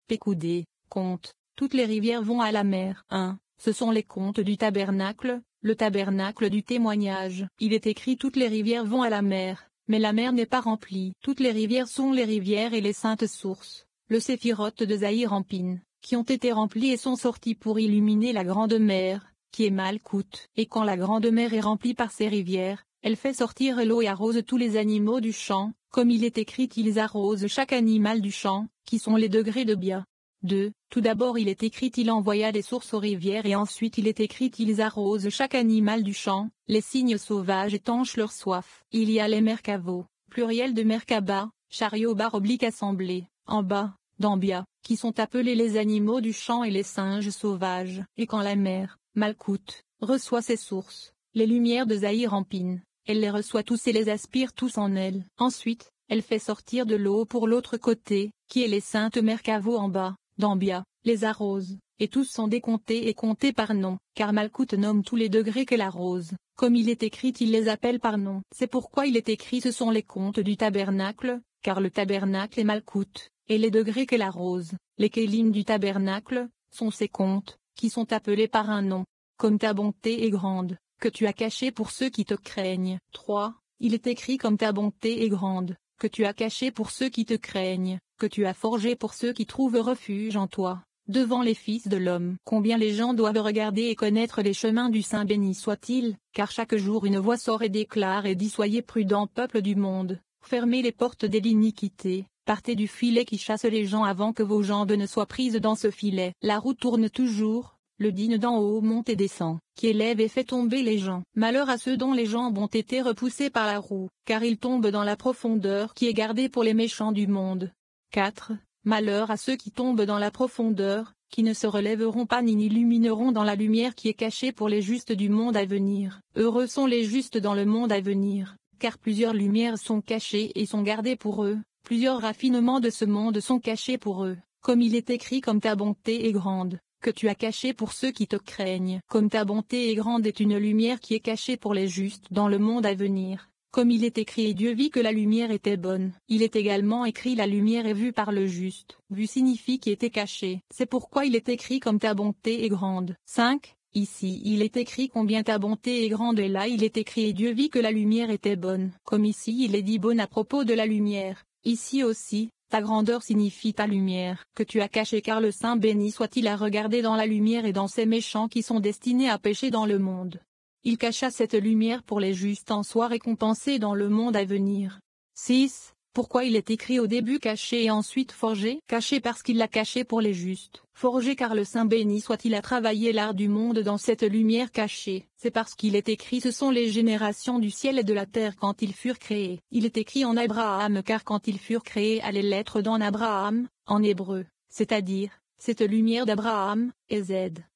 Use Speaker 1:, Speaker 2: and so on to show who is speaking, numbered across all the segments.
Speaker 1: Pécoudé, conte, toutes les rivières vont à la mer. 1. Ce sont les contes du tabernacle, le tabernacle du témoignage. Il est écrit toutes les rivières vont à la mer, mais la mer n'est pas remplie. Toutes les rivières sont les rivières et les saintes sources, le séphiroth de Zahir-Ampin, qui ont été remplies et sont sorties pour illuminer la grande mer, qui est Malkout. Et quand la grande mer est remplie par ses rivières, elle fait sortir l'eau et arrose tous les animaux du champ, comme il est écrit qu'ils arrosent chaque animal du champ, qui sont les degrés de Bia. 2. Tout d'abord il est écrit il envoya des sources aux rivières et ensuite il est écrit ils arrosent chaque animal du champ, les cygnes sauvages étanchent leur soif. Il y a les merkavos, pluriel de merkaba, chariot / assemblée, en bas, dans Bia, qui sont appelés les animaux du champ et les singes sauvages. Et quand la mer, Malkout, reçoit ses sources, les lumières de Zahir-Ampin, elle les reçoit tous et les aspire tous en elle. Ensuite, elle fait sortir de l'eau pour l'autre côté, qui est les saintes merkavos en bas, dans Bia, les arrose, et tous sont décomptés et comptés par nom, car Malkout nomme tous les degrés qu'elle arrose, comme il est écrit il les appelle par nom. C'est pourquoi il est écrit ce sont les comptes du tabernacle, car le tabernacle est Malkout, et les degrés qu'elle arrose, les kélim du tabernacle, sont ses comptes, qui sont appelés par un nom, comme ta bonté est grande, que tu as caché pour ceux qui te craignent. 3. Il est écrit comme ta bonté est grande, que tu as caché pour ceux qui te craignent, que tu as forgé pour ceux qui trouvent refuge en toi, devant les fils de l'homme. Combien les gens doivent regarder et connaître les chemins du Saint béni soit-il, car chaque jour une voix sort et déclare et dit soyez prudents peuple du monde, fermez les portes de l'iniquité, partez du filet qui chasse les gens avant que vos jambes ne soient prises dans ce filet. La roue tourne toujours, le digne d'en haut monte et descend, qui élève et fait tomber les gens. Malheur à ceux dont les jambes ont été repoussées par la roue, car ils tombent dans la profondeur qui est gardée pour les méchants du monde. 4. Malheur à ceux qui tombent dans la profondeur, qui ne se relèveront pas ni n'illumineront dans la lumière qui est cachée pour les justes du monde à venir. Heureux sont les justes dans le monde à venir, car plusieurs lumières sont cachées et sont gardées pour eux, plusieurs raffinements de ce monde sont cachés pour eux, comme il est écrit comme ta bonté est grande, que tu as caché pour ceux qui te craignent. Comme ta bonté est grande est une lumière qui est cachée pour les justes dans le monde à venir. Comme il est écrit et Dieu vit que la lumière était bonne. Il est également écrit la lumière est vue par le juste. Vue signifie qui était caché. C'est pourquoi il est écrit comme ta bonté est grande. 5. Ici il est écrit combien ta bonté est grande et là il est écrit et Dieu vit que la lumière était bonne. Comme ici il est dit bonne à propos de la lumière. Ici aussi, ta grandeur signifie ta lumière, que tu as cachée car le Saint béni soit-il a regardé dans la lumière et dans ces méchants qui sont destinés à pécher dans le monde. Il cacha cette lumière pour les justes en soient récompensés dans le monde à venir. 6. Pourquoi il est écrit au début caché et ensuite forgé? Caché parce qu'il l'a caché pour les justes. Forgé car le Saint béni soit-il a travaillé l'art du monde dans cette lumière cachée. C'est parce qu'il est écrit ce sont les générations du ciel et de la terre quand ils furent créés. Il est écrit en Abraham car quand ils furent créés à les lettres dans Abraham, en hébreu, c'est-à-dire, cette lumière d'Abraham, et Z.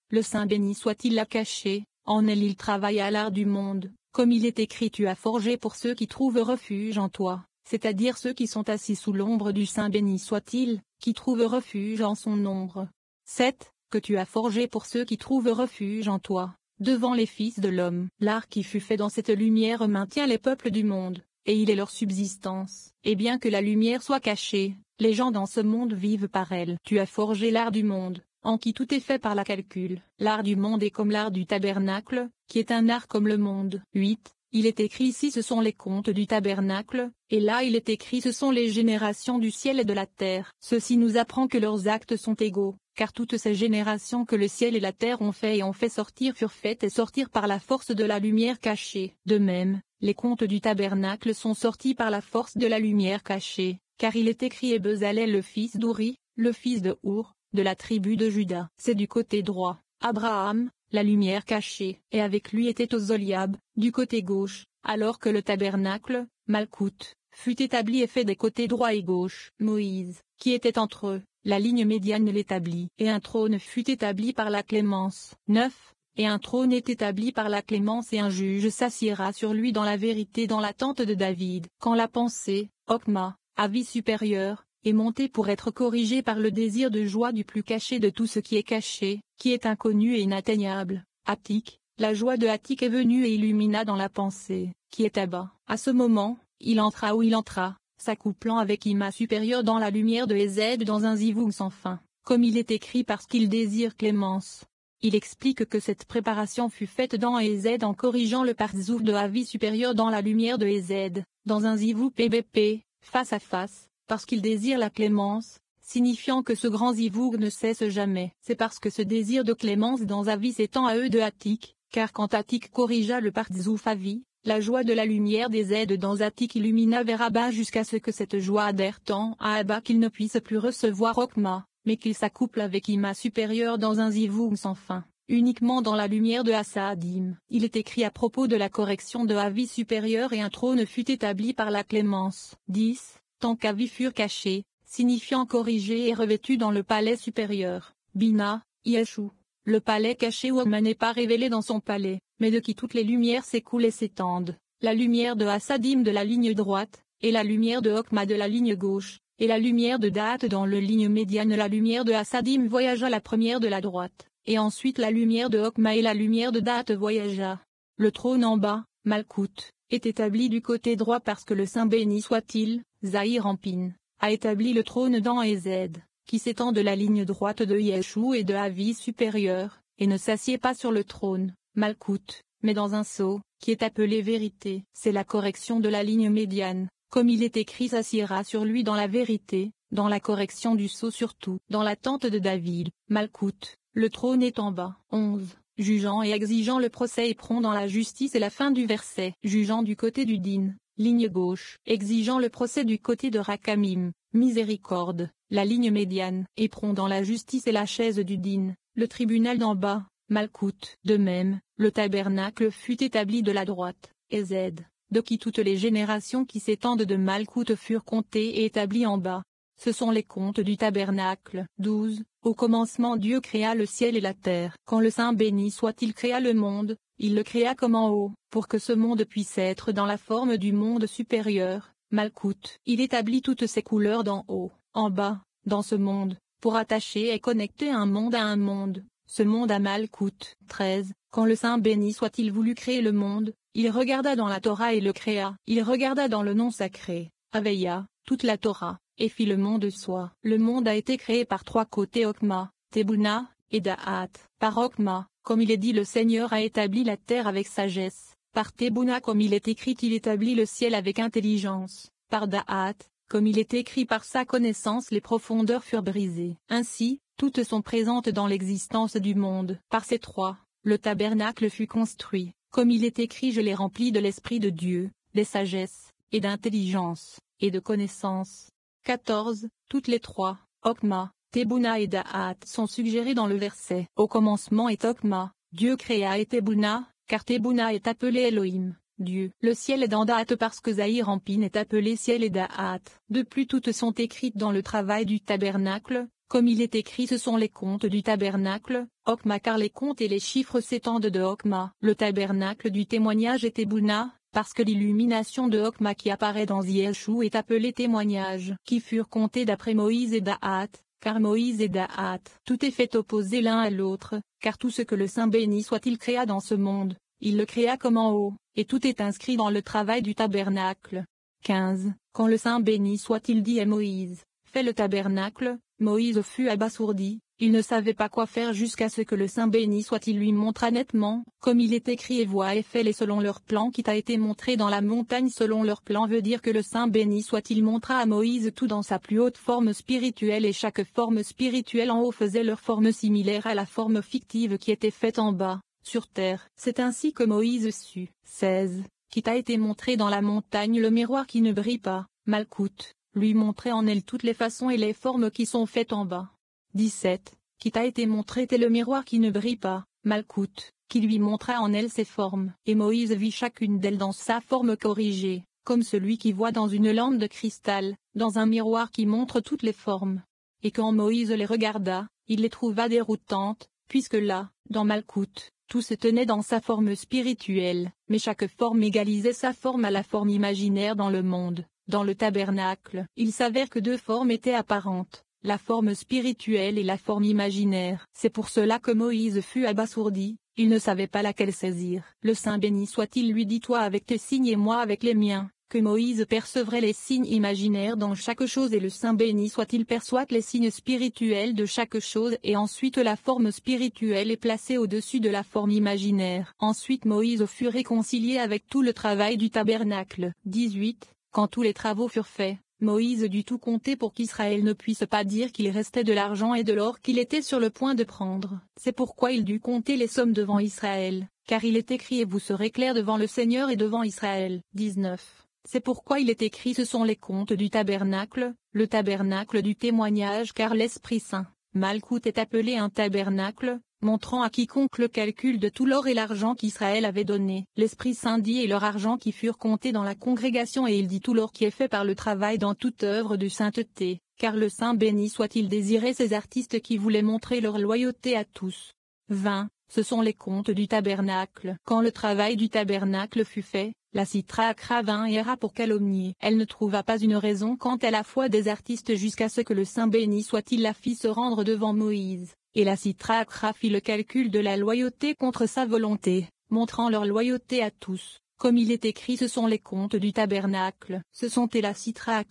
Speaker 1: Le Saint béni soit-il l'a caché, en elle il travaille à l'art du monde, comme il est écrit tu as forgé pour ceux qui trouvent refuge en toi. C'est-à-dire ceux qui sont assis sous l'ombre du Saint béni soit-il, qui trouvent refuge en son ombre. 7. Que tu as forgé pour ceux qui trouvent refuge en toi, devant les fils de l'homme. L'art qui fut fait dans cette lumière maintient les peuples du monde, et il est leur subsistance. Et bien que la lumière soit cachée, les gens dans ce monde vivent par elle. Tu as forgé l'art du monde, en qui tout est fait par la calcul. L'art du monde est comme l'art du tabernacle, qui est un art comme le monde. 8. Il est écrit ici ce sont les contes du tabernacle, et là il est écrit ce sont les générations du ciel et de la terre. Ceci nous apprend que leurs actes sont égaux, car toutes ces générations que le ciel et la terre ont fait et ont fait sortir furent faites et sortir par la force de la lumière cachée. De même, les contes du tabernacle sont sortis par la force de la lumière cachée, car il est écrit et Bezalel le fils d'Ouri, le fils de Our, de la tribu de Juda. C'est du côté droit, Abraham, la lumière cachée, et avec lui était Ozoliab, du côté gauche, alors que le tabernacle, Malkout, fut établi et fait des côtés droit et gauche. Moïse, qui était entre eux, la ligne médiane l'établit, et un trône fut établi par la clémence. 9. Et un trône est établi par la clémence et un juge s'assiera sur lui dans la vérité dans la tente de David. Quand la pensée, Okma, avis supérieur, est montée pour être corrigée par le désir de joie du plus caché de tout ce qui est caché, qui est inconnu et inatteignable, Attik, la joie de Attik est venue et illumina dans la pensée, qui est bas. À ce moment, il entra où il entra, s'accouplant avec Ima supérieur dans la lumière de Ezed dans un zivug sans fin. comme il est écrit parce qu'il désire clémence. Il explique que cette préparation fut faite dans EZ en corrigeant le parzouf de Avis supérieur dans la lumière de EZ, dans un zivou PBP, face à face, parce qu'il désire la clémence, signifiant que ce grand zivoug ne cesse jamais. C'est parce que ce désir de clémence dans Avis s'étend à eux de Attik, car quand Attik corrigea le parzouf Avis, la joie de la lumière des aides dans Attik illumina vers Abba jusqu'à ce que cette joie adhère tant à Abba qu'il ne puisse plus recevoir Okma, mais qu'il s'accouple avec Ima supérieur dans un zivoug sans fin, uniquement dans la lumière de Hasadim. Il est écrit à propos de la correction de Avis supérieur et un trône fut établi par la clémence. 10. Tant qu'Avis furent cachés, signifiant corrigés et revêtus dans le palais supérieur. Bina, Yeshua. Le palais caché où Okma n'est pas révélé dans son palais, mais de qui toutes les lumières s'écoulent et s'étendent. La lumière de Hasadim de la ligne droite, et la lumière de Okma de la ligne gauche, et la lumière de Da'at dans le ligne médiane. La lumière de Hasadim voyagea la première de la droite, et ensuite la lumière de Okma et la lumière de Da'at voyagea. Le trône en bas, Malkout, est établi du côté droit parce que le Saint béni soit-il, Zahir Ampin, a établi le trône dans EZ, qui s'étend de la ligne droite de Yeshua et de Avis supérieur, et ne s'assied pas sur le trône, Malkout, mais dans un sceau, qui est appelé vérité. C'est la correction de la ligne médiane, comme il est écrit s'assiera sur lui dans la vérité, dans la correction du sceau surtout. Dans la tente de David, Malkout, le trône est en bas. 11. Jugeant et exigeant le procès et prompt dans la justice et la fin du verset. Jugeant du côté du din, ligne gauche. Exigeant le procès du côté de Rakamim, miséricorde, la ligne médiane. Et prompt dans la justice et la chaise du din, le tribunal d'en bas, Malkout. De même, le tabernacle fut établi de la droite, EZ, de qui toutes les générations qui s'étendent de Malkout furent comptées et établies en bas. Ce sont les comptes du tabernacle. 12. Au commencement Dieu créa le ciel et la terre. Quand le Saint béni soit-il créa le monde, il le créa comme en haut, pour que ce monde puisse être dans la forme du monde supérieur, Malkout. Il établit toutes ses couleurs d'en haut, en bas, dans ce monde, pour attacher et connecter un monde à un monde, ce monde à Malkout. 13. Quand le Saint béni soit-il voulut créer le monde, il regarda dans la Torah et le créa. Il regarda dans le nom sacré, Aveya, toute la Torah, et fit le monde soi. Le monde a été créé par trois côtés Okma, Tebuna, et Da'at. Par Okma, comme il est dit le Seigneur a établi la terre avec sagesse. Par Tebuna comme il est écrit il établit le ciel avec intelligence. Par Da'at, comme il est écrit par sa connaissance les profondeurs furent brisées. Ainsi, toutes sont présentes dans l'existence du monde. Par ces trois, le tabernacle fut construit, comme il est écrit je l'ai rempli de l'Esprit de Dieu, de sagesse, et d'intelligence, et de connaissance. 14. Toutes les trois, Okma, Tebuna et Da'at sont suggérées dans le verset. Au commencement est Okma, Dieu créa et Tebuna, car Tebuna est appelé Elohim, Dieu. Le ciel est dans Da'at parce que Zahir Ampin est appelé ciel et Da'at. De plus toutes sont écrites dans le travail du tabernacle, comme il est écrit ce sont les comptes du tabernacle, Okma car les comptes et les chiffres s'étendent de Okma. Le tabernacle du témoignage est Tebuna, parce que l'illumination de Okma qui apparaît dans Yeshua est appelée témoignage, qui furent comptés d'après Moïse et Da'at, car Moïse et Da'at. Tout est fait opposé l'un à l'autre, car tout ce que le Saint béni soit-il créa dans ce monde, il le créa comme en haut, et tout est inscrit dans le travail du tabernacle. 15. Quand le Saint béni soit-il dit à Moïse, fais le tabernacle, Moïse fut abasourdi. Il ne savait pas quoi faire jusqu'à ce que le Saint béni soit-il lui montra nettement, comme il est écrit et vois et fais-les selon leur plan qui t'a été montré dans la montagne selon leur plan veut dire que le Saint béni soit-il montra à Moïse tout dans sa plus haute forme spirituelle et chaque forme spirituelle en haut faisait leur forme similaire à la forme fictive qui était faite en bas, sur terre. C'est ainsi que Moïse sut. 16. Qui t'a été montré dans la montagne le miroir qui ne brille pas, Malkout, lui montrer en elle toutes les façons et les formes qui sont faites en bas. 17. Qui t'a été montré tel le miroir qui ne brille pas, Malkout, qui lui montra en elle ses formes. Et Moïse vit chacune d'elles dans sa forme corrigée, comme celui qui voit dans une lampe de cristal, dans un miroir qui montre toutes les formes. Et quand Moïse les regarda, il les trouva déroutantes, puisque là, dans Malkout, tout se tenait dans sa forme spirituelle, mais chaque forme égalisait sa forme à la forme imaginaire dans le monde. Dans le tabernacle, il s'avère que deux formes étaient apparentes, la forme spirituelle et la forme imaginaire. C'est pour cela que Moïse fut abasourdi, il ne savait pas laquelle saisir. Le Saint béni soit-il lui dit toi avec tes signes et moi avec les miens, que Moïse percevrait les signes imaginaires dans chaque chose et le Saint béni soit-il perçoit les signes spirituels de chaque chose et ensuite la forme spirituelle est placée au-dessus de la forme imaginaire. Ensuite Moïse fut réconcilié avec tout le travail du tabernacle. 18. Quand tous les travaux furent faits, Moïse dut tout compter pour qu'Israël ne puisse pas dire qu'il restait de l'argent et de l'or qu'il était sur le point de prendre. C'est pourquoi il dut compter les sommes devant Israël, car il est écrit et vous serez clairs devant le Seigneur et devant Israël. 19. C'est pourquoi il est écrit ce sont les comptes du tabernacle, le tabernacle du témoignage car l'Esprit Saint, Malkout est appelé un tabernacle, montrant à quiconque le calcul de tout l'or et l'argent qu'Israël avait donné. L'Esprit Saint dit et leur argent qui furent comptés dans la congrégation et il dit tout l'or qui est fait par le travail dans toute œuvre de sainteté, car le Saint béni soit-il désirait ces artistes qui voulaient montrer leur loyauté à tous. 20. Ce sont les comptes du tabernacle. Quand le travail du tabernacle fut fait, la Sitra vint et erra pour calomnier. Elle ne trouva pas une raison quant à la foi des artistes jusqu'à ce que le Saint béni soit-il la fit se rendre devant Moïse. Et la Sitra fit le calcul de la loyauté contre sa volonté, montrant leur loyauté à tous. Comme il est écrit ce sont les comptes du tabernacle, ce sont et la Sitra.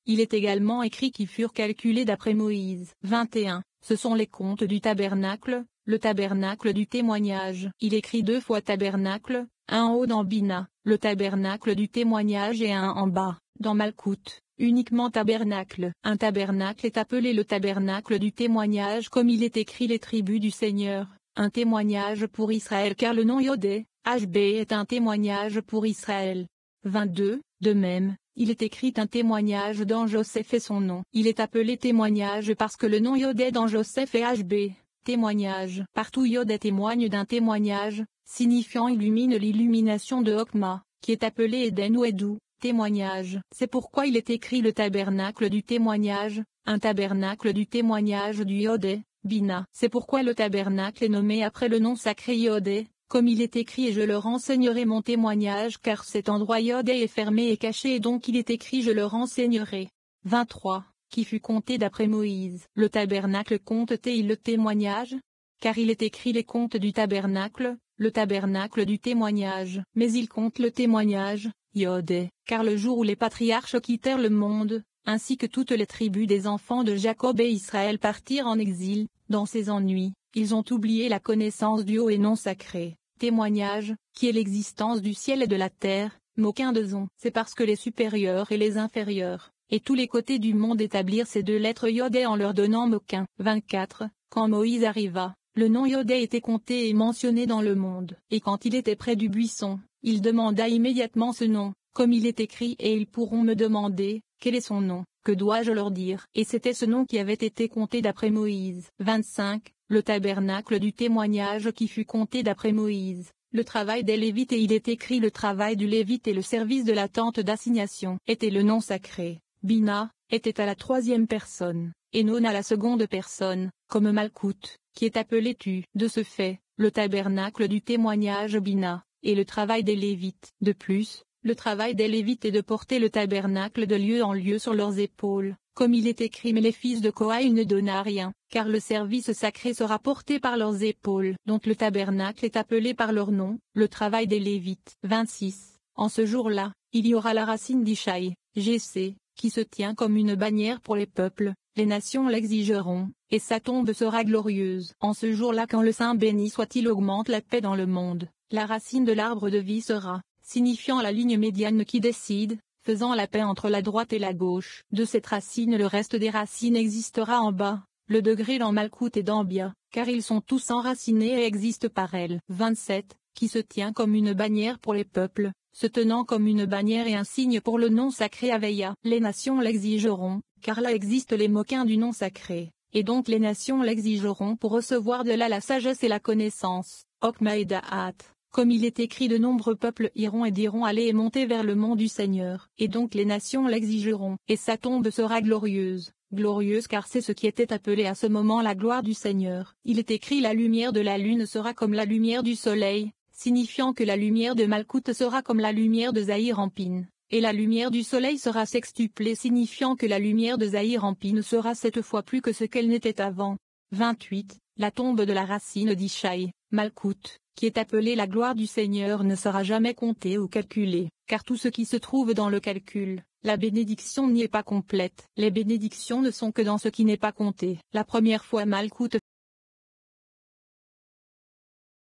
Speaker 1: Il est également écrit qui furent calculés d'après Moïse. 21. Ce sont les comptes du tabernacle, le tabernacle du témoignage. Il écrit 2 fois tabernacle, un en haut dans Bina, le tabernacle du témoignage et un en bas, dans Malkout. Uniquement tabernacle. Un tabernacle est appelé le tabernacle du témoignage comme il est écrit les tribus du Seigneur, un témoignage pour Israël car le nom Yodé, HB est un témoignage pour Israël. 22. De même, il est écrit un témoignage dans Joseph et son nom. Il est appelé témoignage parce que le nom Yodé dans Joseph est HB, témoignage. Partout Yodé témoigne d'un témoignage, signifiant illumine l'illumination de Hokma, qui est appelé Eden ou Edou. Témoignage. C'est pourquoi il est écrit le tabernacle du témoignage, un tabernacle du témoignage du Yodé, Bina. C'est pourquoi le tabernacle est nommé après le nom sacré Yodé, comme il est écrit et je leur enseignerai mon témoignage car cet endroit Yodé est fermé et caché et donc il est écrit je leur enseignerai. 23. Qui fut compté d'après Moïse. Le tabernacle compte-t-il le témoignage? Car il est écrit les comptes du tabernacle, le tabernacle du témoignage. Mais il compte le témoignage, Yodé, car le jour où les patriarches quittèrent le monde, ainsi que toutes les tribus des enfants de Jacob et Israël partirent en exil, dans ces ennuis, ils ont oublié la connaissance du haut et non sacré, témoignage, qui est l'existence du ciel et de la terre, Moquin de Zon. C'est parce que les supérieurs et les inférieurs, et tous les côtés du monde établirent ces 2 lettres Yodé en leur donnant Moquin. 24. Quand Moïse arriva, le nom Yodé était compté et mentionné dans le monde. Et quand il était près du buisson, il demanda immédiatement ce nom, comme il est écrit et ils pourront me demander, quel est son nom, que dois-je leur dire? Et c'était ce nom qui avait été compté d'après Moïse. 25. Le tabernacle du témoignage qui fut compté d'après Moïse. Le travail des Lévites et il est écrit le travail du Lévite et le service de la tente d'assignation était le nom sacré. Bina, était à la 3e personne, et Non à la 2e personne, comme Malkout, qui est appelé Tu. De ce fait, le tabernacle du témoignage Bina, et le travail des Lévites. De plus, le travail des Lévites est de porter le tabernacle de lieu en lieu sur leurs épaules, comme il est écrit mais les fils de Kohaï ne donna rien, car le service sacré sera porté par leurs épaules. Donc le tabernacle est appelé par leur nom, le travail des Lévites. 26. En ce jour-là, il y aura la racine d'Ishaï, Jessé, qui se tient comme une bannière pour les peuples, les nations l'exigeront, et sa tombe sera glorieuse. En ce jour-là quand le Saint béni soit-il augmente la paix dans le monde, la racine de l'arbre de vie sera, signifiant la ligne médiane qui décide, faisant la paix entre la droite et la gauche. De cette racine le reste des racines existera en bas, le degré dans Malkout et dans Bia, car ils sont tous enracinés et existent par elle. 27. Qui se tient comme une bannière pour les peuples, se tenant comme une bannière et un signe pour le nom sacré Aveya. Les nations l'exigeront, car là existent les moquins du nom sacré, et donc les nations l'exigeront pour recevoir de là la sagesse et la connaissance. Okma et Da'at. Comme il est écrit de nombreux peuples iront et diront aller et monter vers le mont du Seigneur. Et donc les nations l'exigeront. Et sa tombe sera glorieuse. Glorieuse car c'est ce qui était appelé à ce moment la gloire du Seigneur. Il est écrit la lumière de la lune sera comme la lumière du soleil, signifiant que la lumière de Malkout sera comme la lumière de Zahir Ampin. Et la lumière du soleil sera sextuplée signifiant que la lumière de Zahir Ampin sera 7 fois plus que ce qu'elle n'était avant. 28. La tombe de la racine d'Ishaï, Malkout, qui est appelée la gloire du Seigneur ne sera jamais comptée ou calculée, car tout ce qui se trouve dans le calcul, la bénédiction n'y est pas complète. Les bénédictions ne sont que dans ce qui n'est pas compté. La première fois Malkout